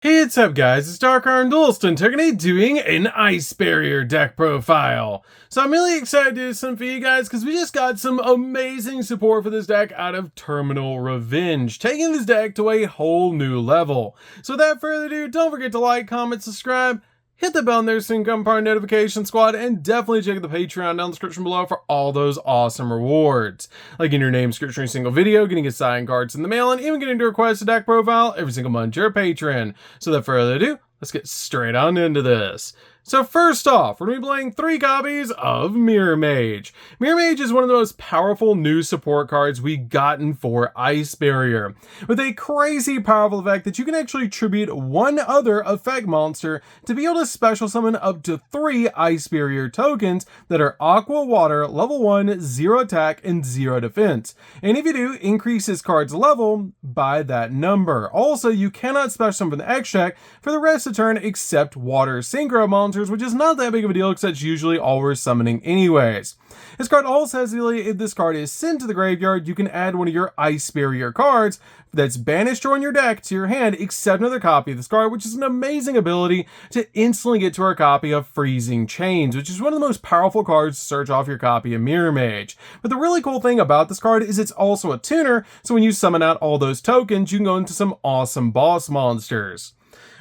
Hey, what's up guys, it's DarkArmedDuelist and today doing an Ice Barrier deck profile. So I'm really excited to do some for you guys because we just got some amazing support for this deck out of Terminal Revenge, taking this deck to a whole new level. So without further ado, don't forget to like, comment, subscribe, hit the bell there so you can become part of the notification squad, and definitely check the Patreon down in the description below for all those awesome rewards. Like in your name, description, single video, getting a signed cards in the mail, and even getting to request a deck profile every single month to your patron. So without further ado, let's get straight on into this. So first off, we're going to be playing 3 copies of Mirror Mage. Mirror Mage is one of the most powerful new support cards we've gotten for Ice Barrier, with a crazy powerful effect that you can actually tribute one other effect monster to be able to special summon up to 3 Ice Barrier tokens that are Aqua Water, level 1, 0 attack, and 0 defense. And if you do, increase this card's level by that number. Also, you cannot special summon the extract for the rest of the turn except Water Synchro monsters, which is not that big of a deal because that's usually all we're summoning anyways. This card also has the ability, if this card is sent to the graveyard, you can add one of your Ice Barrier cards that's banished or on your deck to your hand except another copy of this card, which is an amazing ability to instantly get to our copy of Freezing Chains, which is one of the most powerful cards to search off your copy of Mirror Mage. But the really cool thing about this card is it's also a tuner, so when you summon out all those tokens, you can go into some awesome boss monsters.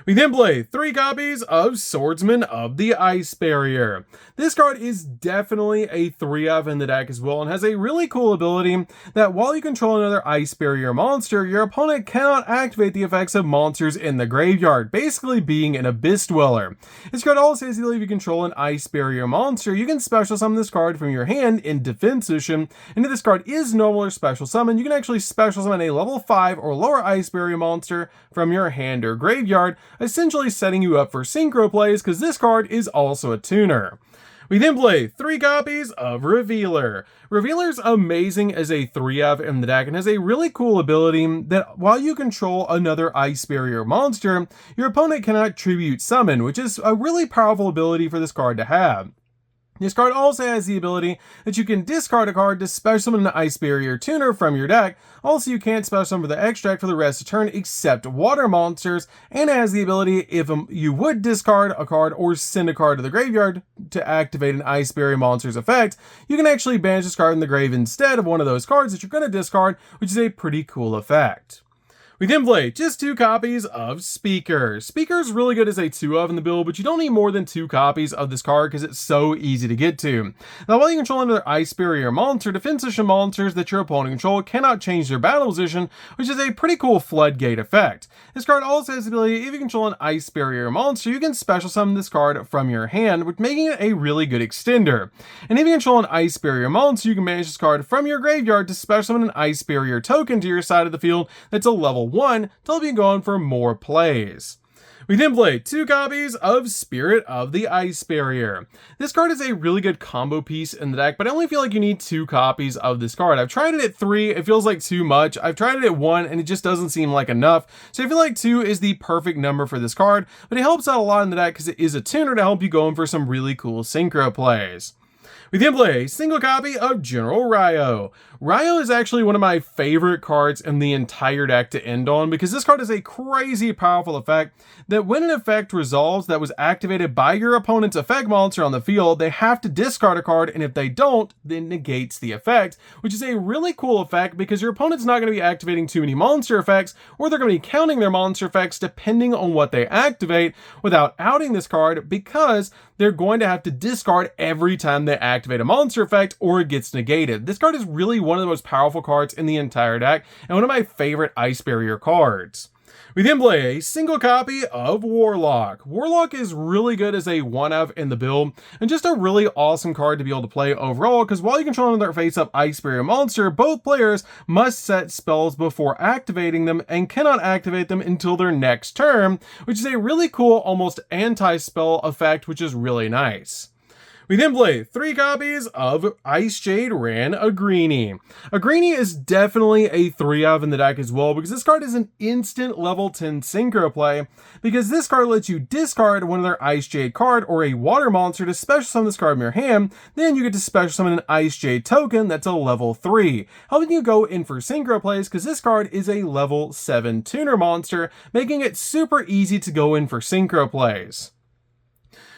We then play 3 copies of Swordsman of the Ice Barrier. This card is definitely a 3-of in the deck as well and has a really cool ability that while you control another Ice Barrier monster, your opponent cannot activate the effects of monsters in the graveyard, basically being an Abyss Dweller. This card also says that if you control an Ice Barrier monster, you can special summon this card from your hand in defense position, and if this card is normal or special summon, you can actually special summon a level 5 or lower Ice Barrier monster from your hand or graveyard, essentially setting you up for synchro plays because this card is also a tuner. We then play 3 copies of Revealer. Revealer's amazing as a 3-of in the deck and has a really cool ability that while you control another Ice Barrier monster, your opponent cannot tribute summon, which is a really powerful ability for this card to have. This card also has the ability that you can discard a card to special summon an Ice Barrier tuner from your deck. Also, you can't special summon the extract for the rest of the turn except water monsters, and has the ability if you would discard a card or send a card to the graveyard to activate an Ice Barrier monster's effect, you can actually banish this card in the grave instead of one of those cards that you're going to discard, which is a pretty cool effect. We then play just 2 copies of Speaker. Speaker's really good as a 2-of in the build, but you don't need more than 2 copies of this card because it's so easy to get to. Now, while you control another Ice Barrier monster, defense position monsters that your opponent control cannot change their battle position, which is a pretty cool floodgate effect. This card also has the ability, if you control an Ice Barrier monster, you can special summon this card from your hand, which making it a really good extender. And if you control an Ice Barrier monster, you can banish this card from your graveyard to special summon an Ice Barrier token to your side of the field that's a level 1 to help you go on for more plays. We then play 2 copies of Spirit of the Ice Barrier. This card is a really good combo piece in the deck, but I only feel like you need 2 copies of this card. I've tried it at 3, it feels like too much. I've tried it at 1 and it just doesn't seem like enough. So I feel like 2 is the perfect number for this card, but it helps out a lot in the deck because it is a tuner to help you go in for some really cool synchro plays. We then play a single copy of General Ryo. Ryo is actually one of my favorite cards in the entire deck to end on because this card has a crazy powerful effect that when an effect resolves that was activated by your opponent's effect monster on the field, they have to discard a card, and if they don't, then negates the effect, which is a really cool effect because your opponent's not going to be activating too many monster effects, or they're going to be counting their monster effects depending on what they activate without outing this card because they're going to have to discard every time they activate a monster effect or it gets negated. This card is really one of the most powerful cards in the entire deck and one of my favorite Ice Barrier cards. We then play a single copy of Warlock. Warlock is really good as a 1-of in the build and just a really awesome card to be able to play overall because while you control another face-up Ice Barrier monster, both players must set spells before activating them and cannot activate them until their next turn, which is a really cool almost anti-spell effect, which is really nice. We then play 3 copies of Ice Jade Ran a Greenie. A Greenie is definitely a 3-of in the deck as well, because this card is an instant level 10 synchro play, because this card lets you discard one of their Ice Jade card or a water monster to special summon this card in your hand. Then you get to special summon an Ice Jade token that's a level 3, helping you go in for synchro plays, because this card is a level 7 tuner monster, making it super easy to go in for synchro plays.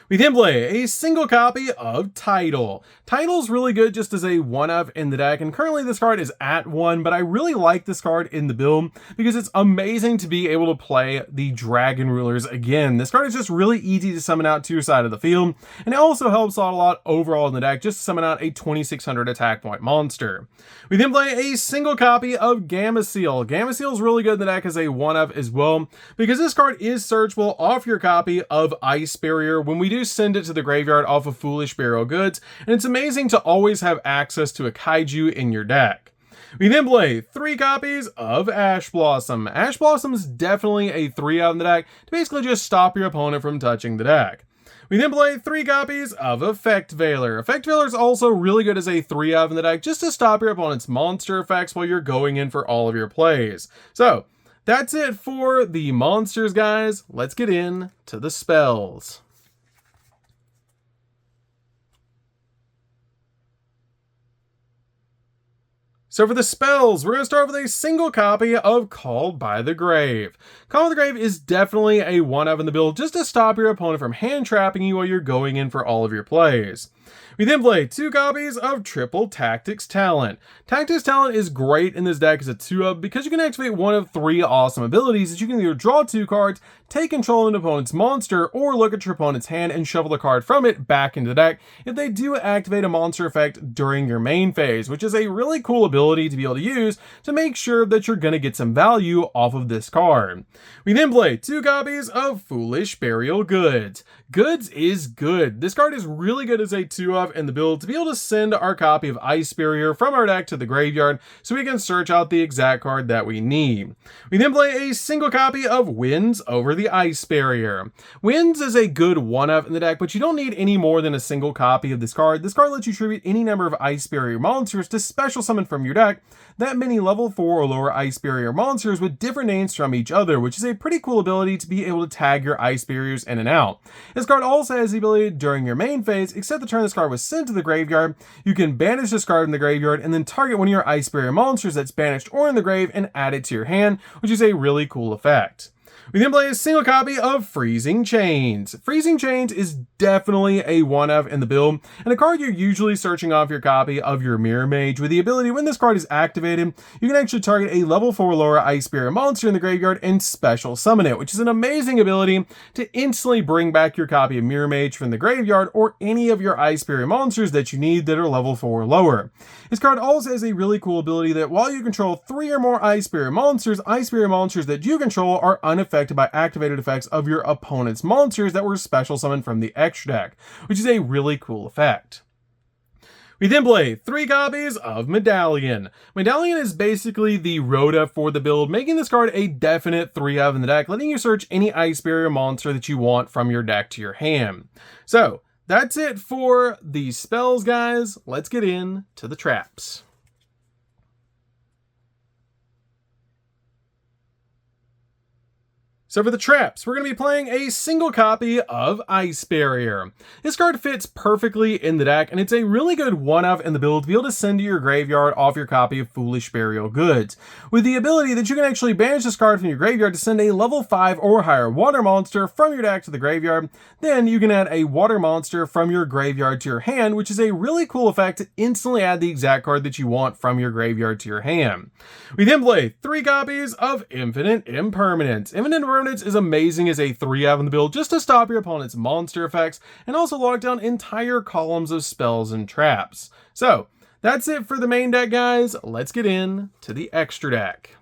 We then play a single copy of Tidal. Tidal's really good just as a 1-of in the deck, and currently this card is at 1, but I really like this card in the build because it's amazing to be able to play the Dragon Rulers again. This card is just really easy to summon out to your side of the field, and it also helps out a lot overall in the deck just to summon out a 2600 attack point monster. We then play a single copy of Gameciel. Gameciel's really good in the deck as a 1-of as well, because this card is searchable off your copy of Ice Barrier when we do send it to the graveyard off of Foolish Burial Goods, and it's amazing to always have access to a kaiju in your deck. We then play 3 copies of Ash Blossom. Ash Blossom is definitely a 3-of in the deck to basically just stop your opponent from touching the deck. We then play 3 copies of Effect Veiler. Effect Veiler is also really good as a 3-of in the deck just to stop your opponent's monster effects while you're going in for all of your plays. So that's it for the monsters, guys. Let's get in to the spells. So for the spells, we're going to start with a single copy of Called by the Grave. Called by the Grave is definitely a 1-of in the build just to stop your opponent from hand trapping you while you're going in for all of your plays. We then play 2 copies of Triple Tactics Talent. Tactics Talent is great in this deck as a 2-of because you can activate one of 3 awesome abilities that you can either draw 2 cards, take control of an opponent's monster, or look at your opponent's hand and shuffle the card from it back into the deck if they do activate a monster effect during your main phase, which is a really cool ability to be able to use to make sure that you're going to get some value off of this card. We then play 2 copies of Foolish Burial Goods. Goods is good. This card is really good as a 2-of in the build to be able to send our copy of Ice Barrier from our deck to the graveyard so we can search out the exact card that we need. We then play a single copy of Winds Over the Ice Barrier. Winds is a good 1-of in the deck, but you don't need any more than a single copy of this card. This card lets you tribute any number of Ice Barrier monsters to special summon from your deck that many level 4 or lower Ice Barrier monsters with different names from each other, which is a pretty cool ability to be able to tag your Ice Barriers in and out. This card also has the ability during your main phase, except the turn this card was sent to the graveyard, you can banish this card in the graveyard and then target one of your Ice Barrier monsters that's banished or in the grave and add it to your hand, which is a really cool effect. We then play a single copy of Freezing Chains. Freezing Chains is definitely a 1-of in the build, and a card you're usually searching off your copy of your Mirror Mage with the ability when this card is activated, you can actually target a level 4 lower Ice Barrier monster in the graveyard and special summon it, which is an amazing ability to instantly bring back your copy of Mirror Mage from the graveyard or any of your Ice Barrier monsters that you need that are level 4 or lower. This card also has a really cool ability that while you control 3 or more Ice Barrier monsters that you control are unaffected by activated effects of your opponent's monsters that were special summoned from the extra deck, which is a really cool effect. We then play 3 copies of Medallion. Medallion is basically the Rhoda for the build, making this card a definite 3-of in the deck, letting you search any Ice Barrier monster that you want from your deck to your hand. So that's it for the spells, guys. Let's get into the traps. So for the traps, we're going to be playing a single copy of Ice Barrier. This card fits perfectly in the deck, and it's a really good 1-of in the build to be able to send to your graveyard off your copy of Foolish Burial Goods, with the ability that you can actually banish this card from your graveyard to send a level 5 or higher water monster from your deck to the graveyard. Then you can add a water monster from your graveyard to your hand, which is a really cool effect to instantly add the exact card that you want from your graveyard to your hand. We then play 3 copies of Infinite Impermanence. Infinite Impermanence is amazing as a 3-of in the build just to stop your opponent's monster effects and also lock down entire columns of spells and traps. So that's it for the main deck, guys. Let's get in to the extra deck.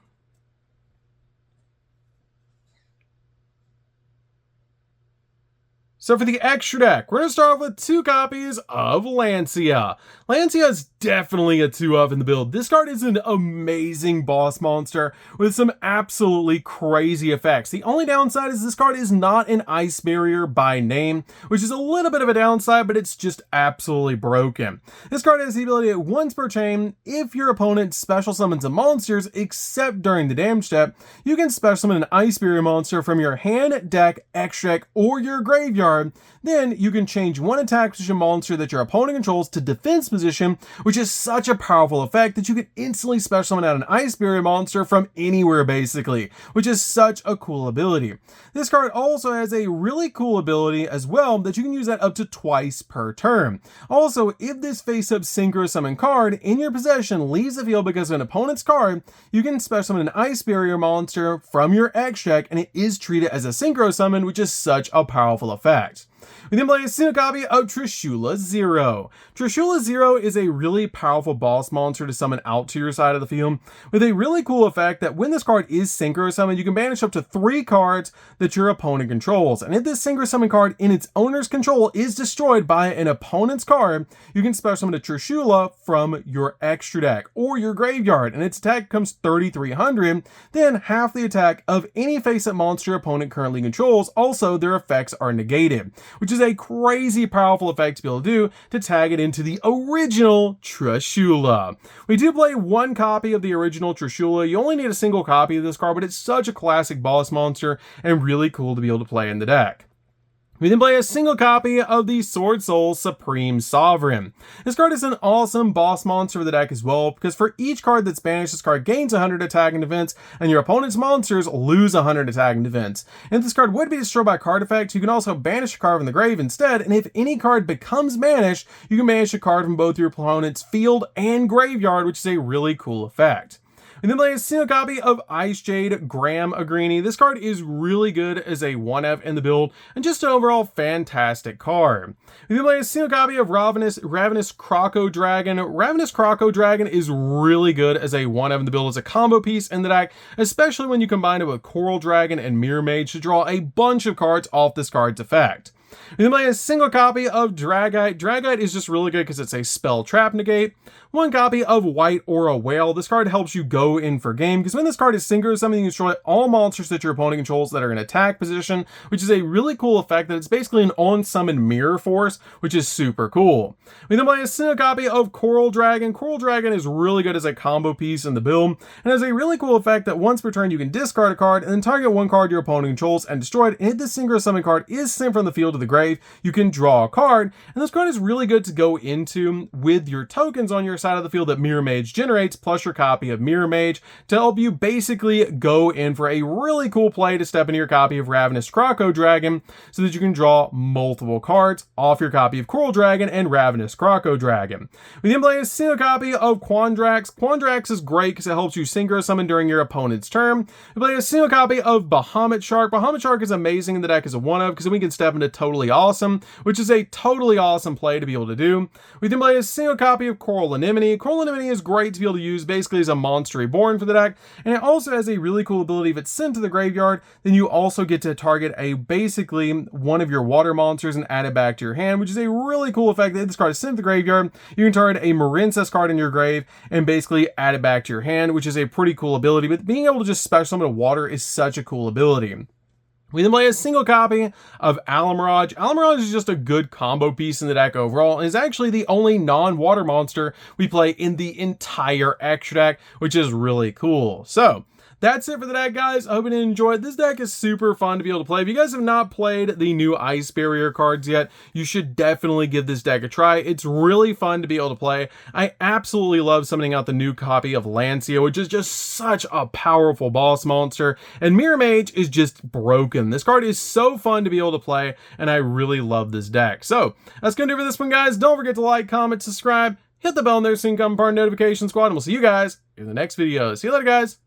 So for the extra deck, we're going to start off with 2 copies of Lancia. Lancia is definitely a 2-up in the build. This card is an amazing boss monster with some absolutely crazy effects. The only downside is this card is not an ice barrier by name, which is a little bit of a downside, but it's just absolutely broken. This card has the ability at once per chain, if your opponent special summons a monsters except during the damage step, you can special summon an ice barrier monster from your hand, deck, extra deck, or your graveyard. Then you can change one attack position monster that your opponent controls to defense position, which is such a powerful effect that you can instantly special summon out an ice barrier monster from anywhere basically, which is such a cool ability. This card also has a really cool ability as well that you can use that up to twice per turn. Also, if this face-up synchro summon card in your possession leaves the field because of an opponent's card, you can special summon an ice barrier monster from your X deck and it is treated as a synchro summon, which is such a powerful effect. We then play a single copy of Trishula Zero. Trishula Zero is a really powerful boss monster to summon out to your side of the field, with a really cool effect that when this card is synchro summoned, you can banish up to 3 cards that your opponent controls. And if this synchro summon card in its owner's control is destroyed by an opponent's card, you can special summon a Trishula from your extra deck or your graveyard, and its attack comes 3,300, then half the attack of any face-up monster your opponent currently controls. Also, their effects are negated, which is a crazy powerful effect to be able to do to tag it into the original Trishula. We do play 1 copy of the original Trishula. You only need a single copy of this card, but it's such a classic boss monster and really cool to be able to play in the deck. We then play a single copy of the Sword Soul Supreme Sovereign. This card is an awesome boss monster for the deck as well, because for each card that's banished, this card gains 100 attack and defense, and your opponent's monsters lose 100 attack and defense. And if this card would be destroyed by card effect, you can also banish a card from the grave instead, and if any card becomes banished, you can banish a card from both your opponent's field and graveyard, which is a really cool effect. We then play a single copy of Ice Jade Graham Agrini. This card is really good as a 1F in the build and just an overall fantastic card. We then play a single copy of Ravenous Croco Dragon. Ravenous Croco Dragon is really good as a 1F in the build as a combo piece in the deck, especially when you combine it with Coral Dragon and Mirror Mage to draw a bunch of cards off this card's effect. We then play a single copy of Dragite. Dragite is just really good because it's a spell trap negate. 1 copy of White Aura Whale. This card helps you go in for game because when this card is synchro summoned, you can destroy all monsters that your opponent controls that are in attack position, which is a really cool effect that it's basically an on-summon mirror force, which is super cool. We then play a single copy of Coral Dragon. Coral Dragon is really good as a combo piece in the build and has a really cool effect that once per turn you can discard a card and then target 1 card your opponent controls and destroy it. And if this synchro summon card is sent from the field to the grave, you can draw a card, and this card is really good to go into with your tokens on your side of the field that Mirror Mage generates, plus your copy of Mirror Mage to help you basically go in for a really cool play to step into your copy of Ravenous Croco Dragon so that you can draw multiple cards off your copy of Coral Dragon and Ravenous Croco Dragon. We then play a single copy of Quandrax. Quandrax is great because it helps you synchro summon during your opponent's turn. We play a single copy of Bahamut Shark. Bahamut Shark is amazing in the deck as a 1-of because then we can step into Totally Awesome, which is a totally awesome play to be able to do. We then play a single copy of Coral Anemone. Coral Anemone is great to be able to use basically as a monster reborn for the deck, and it also has a really cool ability. If it's sent to the graveyard, then you also get to target a basically one of your water monsters and add it back to your hand, which is a really cool effect. If this card is sent to the graveyard, you can target a Marincess card in your grave and basically add it back to your hand, which is a pretty cool ability. But being able to just special summon a water is such a cool ability. We then play a single copy of Alamirage. Alamirage is just a good combo piece in the deck overall, and is actually the only non-water monster we play in the entire extra deck, which is really cool. So, that's it for the deck, guys. I hope you enjoyed. This deck is super fun to be able to play. If you guys have not played the new Ice Barrier cards yet, you should definitely give this deck a try. It's really fun to be able to play. I absolutely love summoning out the new copy of Lancia, which is just such a powerful boss monster. And Mirror Mage is just broken. This card is so fun to be able to play, and I really love this deck. So, that's going to do it for this one, guys. Don't forget to like, comment, subscribe, hit the bell in there so you can become part of the notification squad, and we'll see you guys in the next video. See you later, guys.